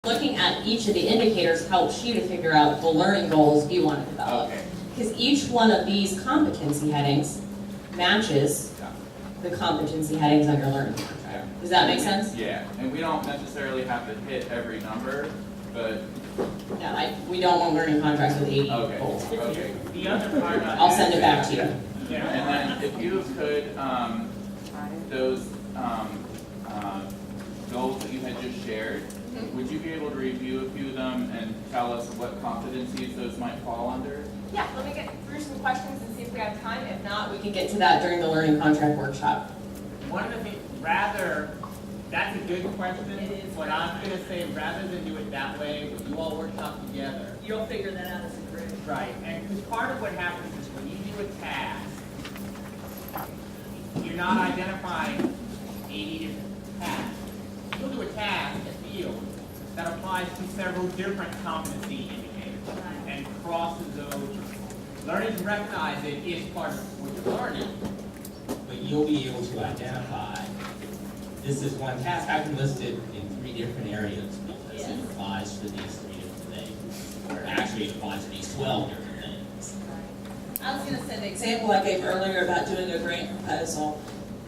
Looking at each of the indicators helps you to figure out the learning goals you want to develop. Okay. Because each one of these competency headings matches the competency headings on your learning contract. Does that make sense? Yeah, and we don't necessarily have to hit every number, but... No, we don't want learning contracts with 80 Okay. goals. Okay. The other part I'll send it back to you. Yeah. And then if you could, those goals that you had just shared, would you be able to review a few of them and tell us what competencies those might fall under? Yeah, let me get through some questions and see if we have time. If not, we can get to that during the learning contract workshop. One of the things, that's a good question. It is. What I'm going to say, rather than do it that way, when you all workshop together. You'll figure that out as a group. Right, and because part of what happens is when you do a task, you're not identifying 80 different tasks. You'll do a task, a field, that applies to several different competency indicators and crosses those. Learning to recognize it is part of what you're learning, but you'll be able to identify this is one task. I can list it in 3 different areas because it applies to these 3 different things. Or actually it applies to these 12 different things. I was going to say the example I gave earlier about doing a grant proposal.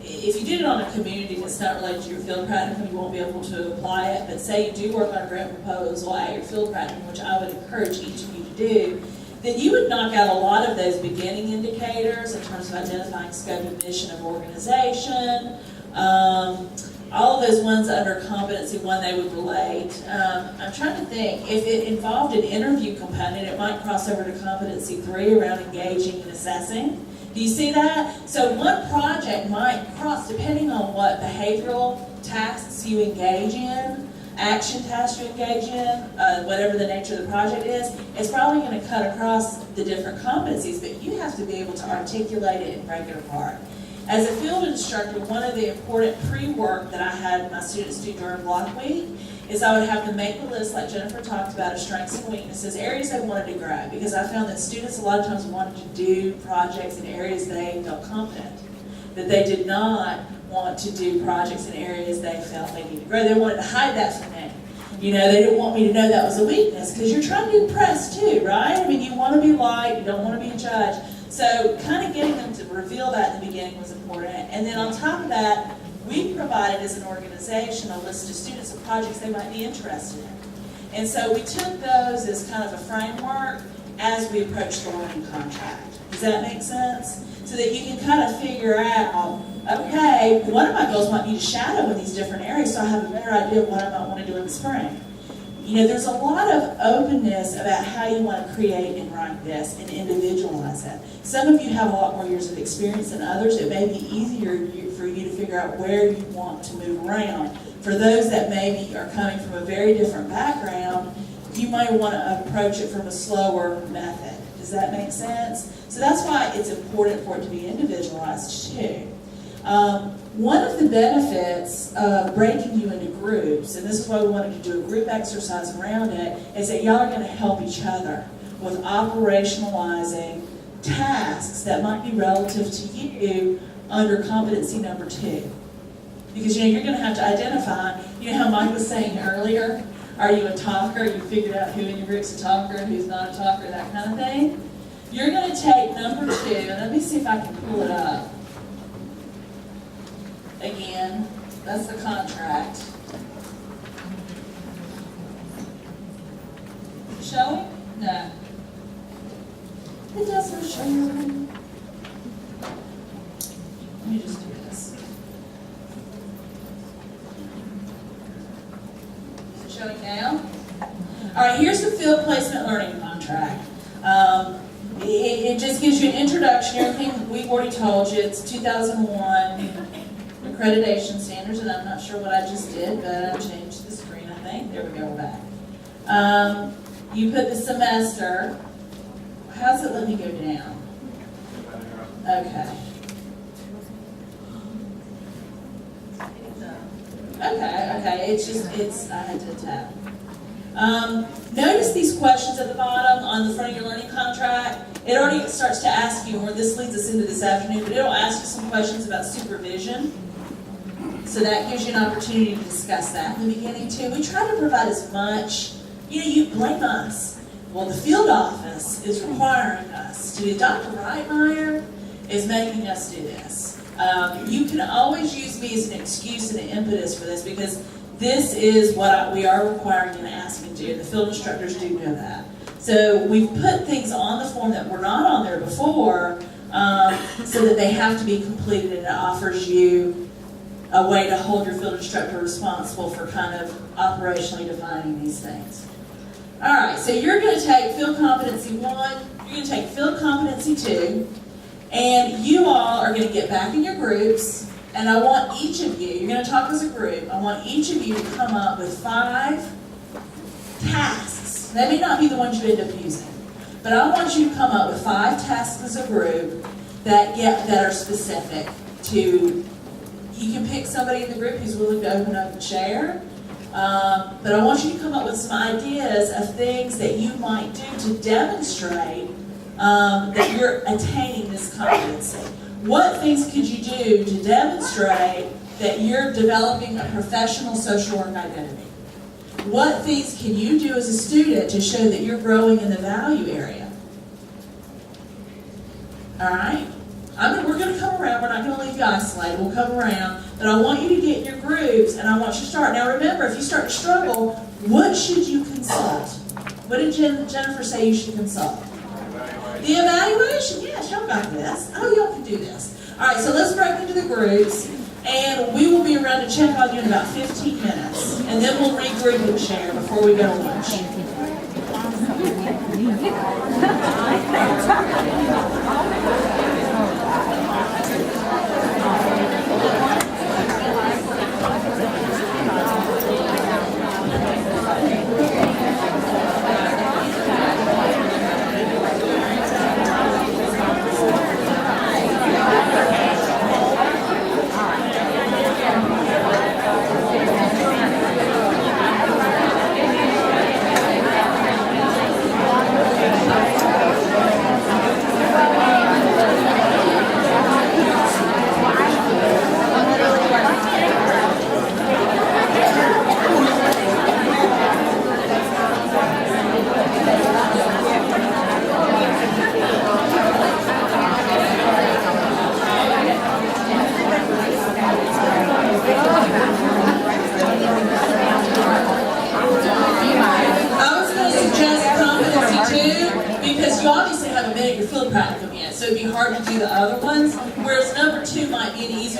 If you did it on a community that's not related to your field practicum, you won't be able to apply it. But say you do work on a grant proposal at your field practicum, which I would encourage each of you to do, then you would knock out a lot of those beginning indicators in terms of identifying scope and mission of organization, all of those ones under competency 1 they would relate. I'm trying to think, if it involved an interview component, it might cross over to competency 3 around engaging and assessing. Do you see that? So one project might cross, depending on what behavioral tasks you engage in, action tasks you engage in, whatever the nature of the project is, it's probably going to cut across the different competencies, but you have to be able to articulate it and break it apart. As a field instructor, one of the important pre-work that I had my students do during block week is I would have them make a list, like Jennifer talked about, of strengths and weaknesses, areas they wanted to grow, because I found that students a lot of times wanted to do projects in areas they felt confident, that they did not want to do projects in areas they felt they needed to grow. They wanted to hide that from me. You know, they didn't want me to know that was a weakness, because you're trying to impress too, right? I mean, you want to be liked, you don't want to be judged. So kind of getting them to reveal that in the beginning was important. And then on top of that, we provided as an organization a list of students and projects they might be interested in. And so we took those as kind of a framework as we approached the learning contract. Does that make sense? So that you can kind of figure out, okay, one of my goals might be to shadow in these different areas so I have a better idea of what I might want to do in the spring. You know, there's a lot of openness about how you want to create and write this and individualize it. Some of you have a lot more years of experience than others. It may be easier for you to figure out where you want to move around. For those that maybe are coming from a very different background, you might want to approach it from a slower method. Does that make sense? So that's why it's important for it to be individualized too. One of the benefits of breaking you into groups, and this is why we wanted to do a group exercise around it, is that y'all are going to help each other with operationalizing tasks that might be relative to you under competency number 2. Because you know, you're going to have to identify, you know how Mike was saying earlier, are you a talker? You figured out who in your group's a talker and who's not a talker, that kind of thing. You're going to take number 2, and let me see if I can pull it up. Again, that's the contract. Showing? No. It doesn't show. Let me just do this. Is it showing now? All right, here's the field placement learning contract. It just gives you an introduction, everything we've already told you. It's 2001. Accreditation standards, and I'm not sure what I just did, but I changed the screen, I think. There we go, we're back. You put the semester. How's it let me go down? Okay. Okay, I had to tap. Notice these questions at the bottom on the front of your learning contract. It already starts to ask you, or this leads us into this afternoon, but it'll ask you some questions about supervision. So that gives you an opportunity to discuss that in the beginning too. We try to provide as much, you blame us. Well, the field office is requiring us to do. Dr. Reitmeyer is making us do this. You can always use me as an excuse and an impetus for this because this is what we are requiring and asking to do. The field instructors do know that. So we've put things on the form that were not on there before so that they have to be completed, and it offers you a way to hold your field instructor responsible for kind of operationally defining these things. All right, so you're going to take Field Competency 1, you're going to take Field Competency 2, and you all are going to get back in your groups, and I want each of you, you're going to talk as a group, I want each of you to come up with 5 tasks. They may not be the ones you end up using, but I want you to come up with 5 tasks as a group that are specific to. You can pick somebody in the group who's willing to open up and share, but I want you to come up with some ideas of things that you might do to demonstrate that you're attaining this competency. What things could you do to demonstrate that you're developing a professional social work identity? What things can you do as a student to show that you're growing in the value area? All right? We're going to come around. We're not going to leave you isolated. We'll come around. But I want you to get in your groups, and I want you to start. Now remember, if you start to struggle, what should you consult? What did Jennifer say you should consult? The evaluation. Yes, y'all got this. Oh, y'all can do this. All right, so let's break into the groups, and we will be around to check on you in about 15 minutes. And then we'll regroup and share before we go to lunch.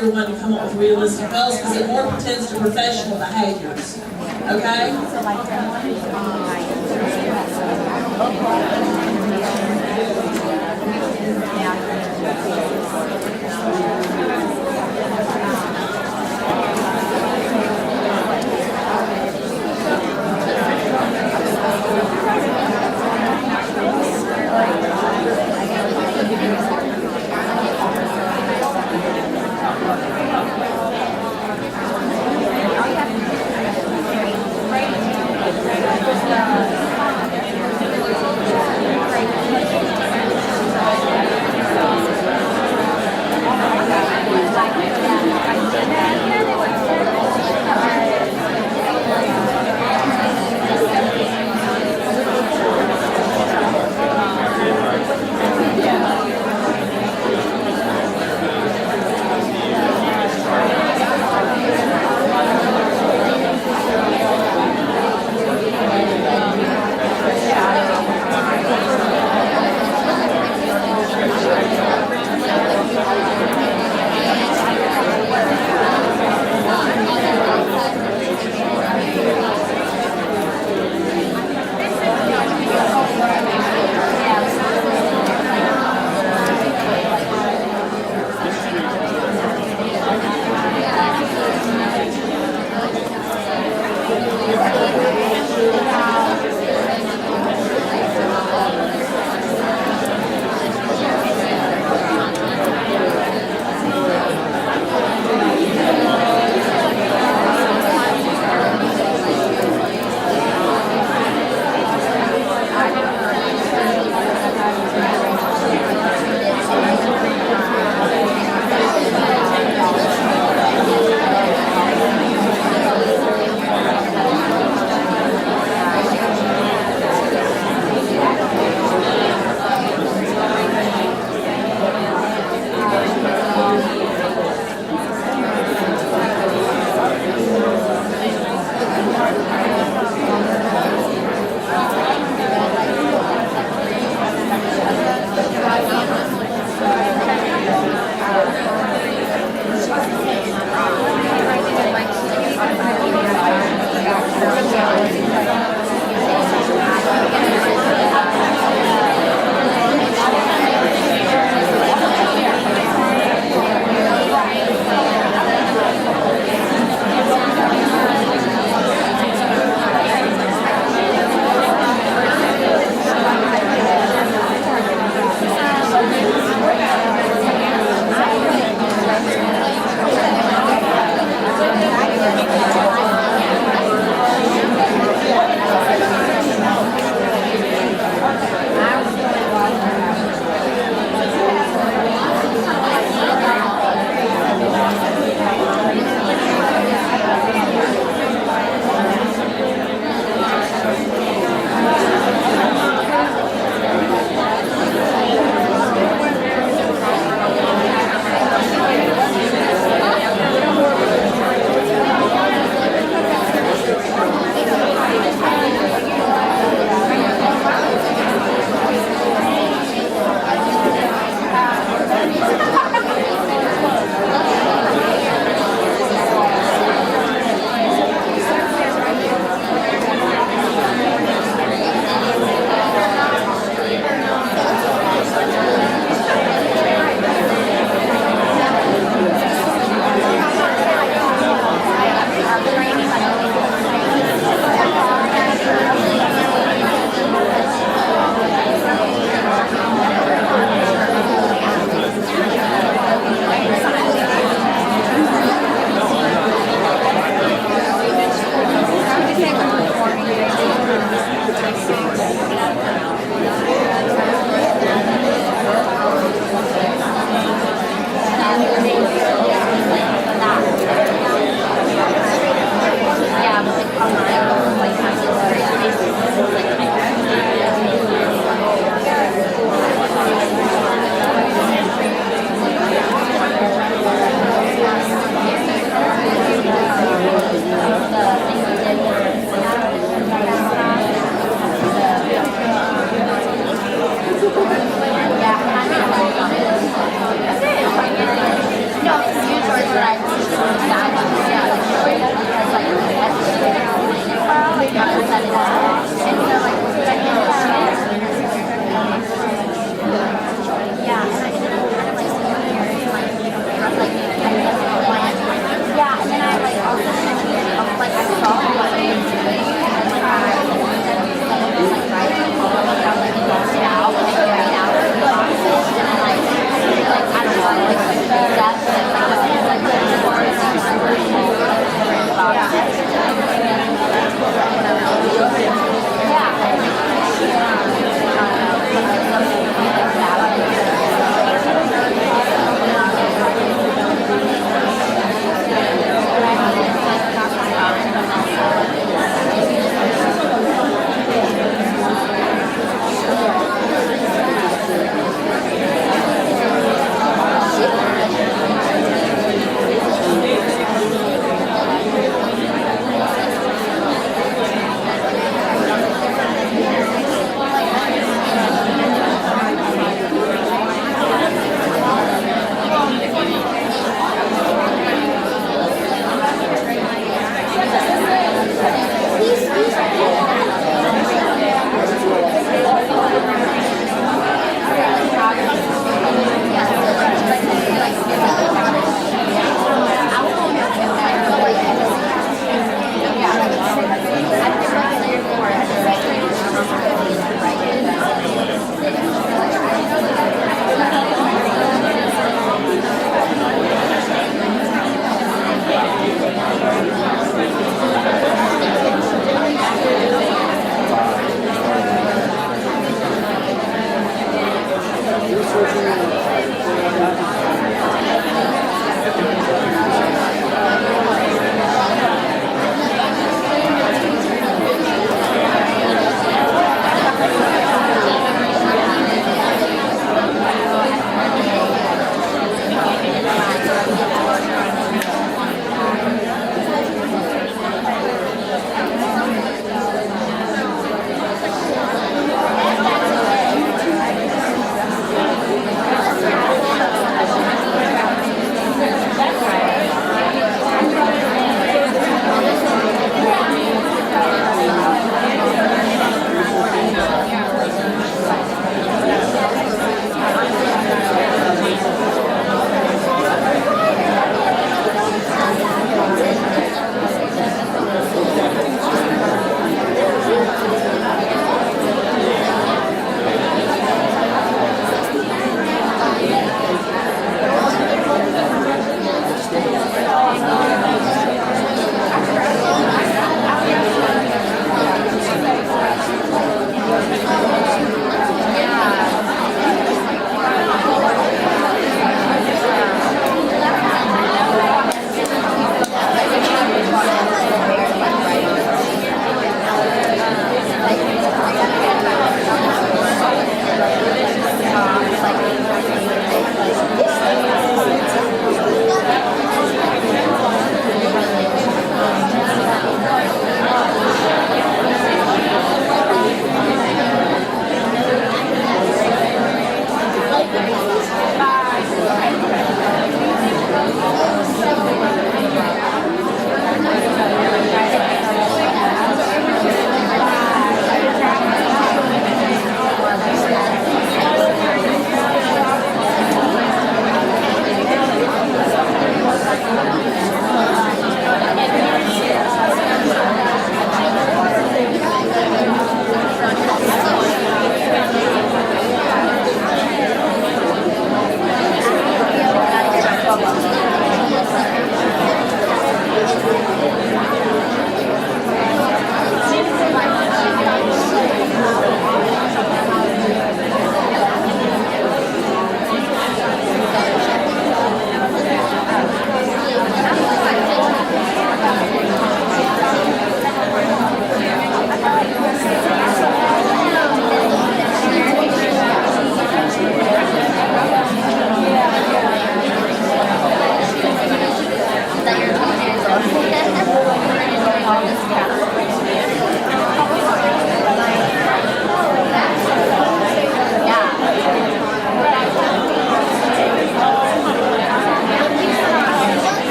One to come up with realistic goals because it more pertains to professional behaviors. Okay?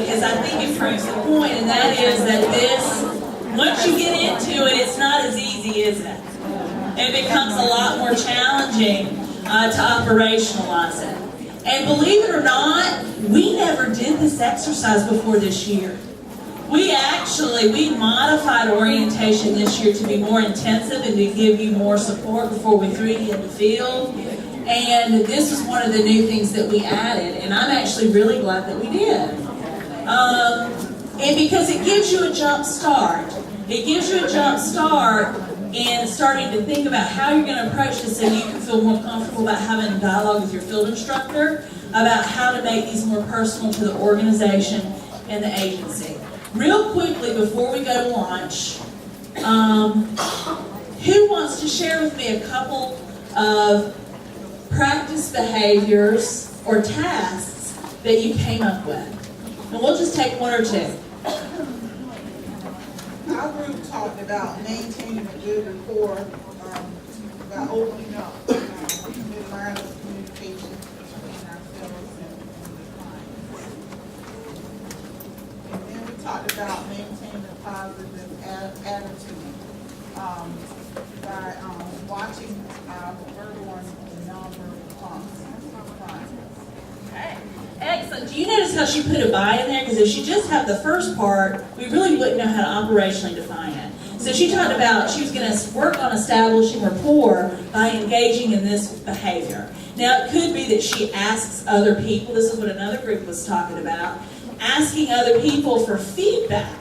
because I think it proves the point, and that is that this, once you get into it, it's not as easy, is it? It becomes a lot more challenging to operationalize it. And believe it or not, we never did this exercise before this year. We modified orientation this year to be more intensive and to give you more support before we threw you in the field. And this was one of the new things that we added, and I'm actually really glad that we did. And because it gives you a jump start. It gives you a jump start in starting to think about how you're going to approach this so you can feel more comfortable about having a dialogue with your field instructor about how to make these more personal to the organization and the agency. Real quickly, before we go to lunch, who wants to share with me a couple of practice behaviors or tasks that you came up with? And we'll just take one or two. Our group talked about maintaining a good rapport, about opening up the line of communication between ourselves and the clients. And then we talked about maintaining a positive attitude by watching our verbal and nonverbal responses. Okay. Excellent. Do you notice how she put a by in there? Because if she just had the first part, we really wouldn't know how to operationally define it. So she talked about she was going to work on establishing rapport by engaging in this behavior. Now, it could be that she asks other people, this is what another group was talking about, asking other people for feedback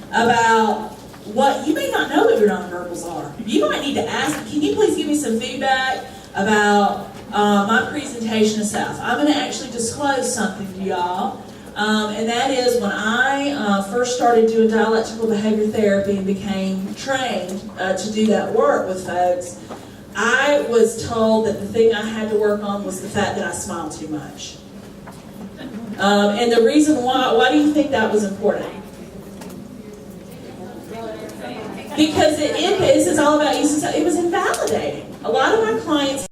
about what, you may not know what your nonverbals are. You might need to ask, can you please give me some feedback about my presentation itself. I'm going to actually disclose something to y'all, and that is when I first started doing dialectical behavior therapy and became trained to do that work with folks, I was told that the thing I had to work on was the fact that I smiled too much. And the reason why do you think that was important? Because this is all about using, it was invalidating. A lot of my clients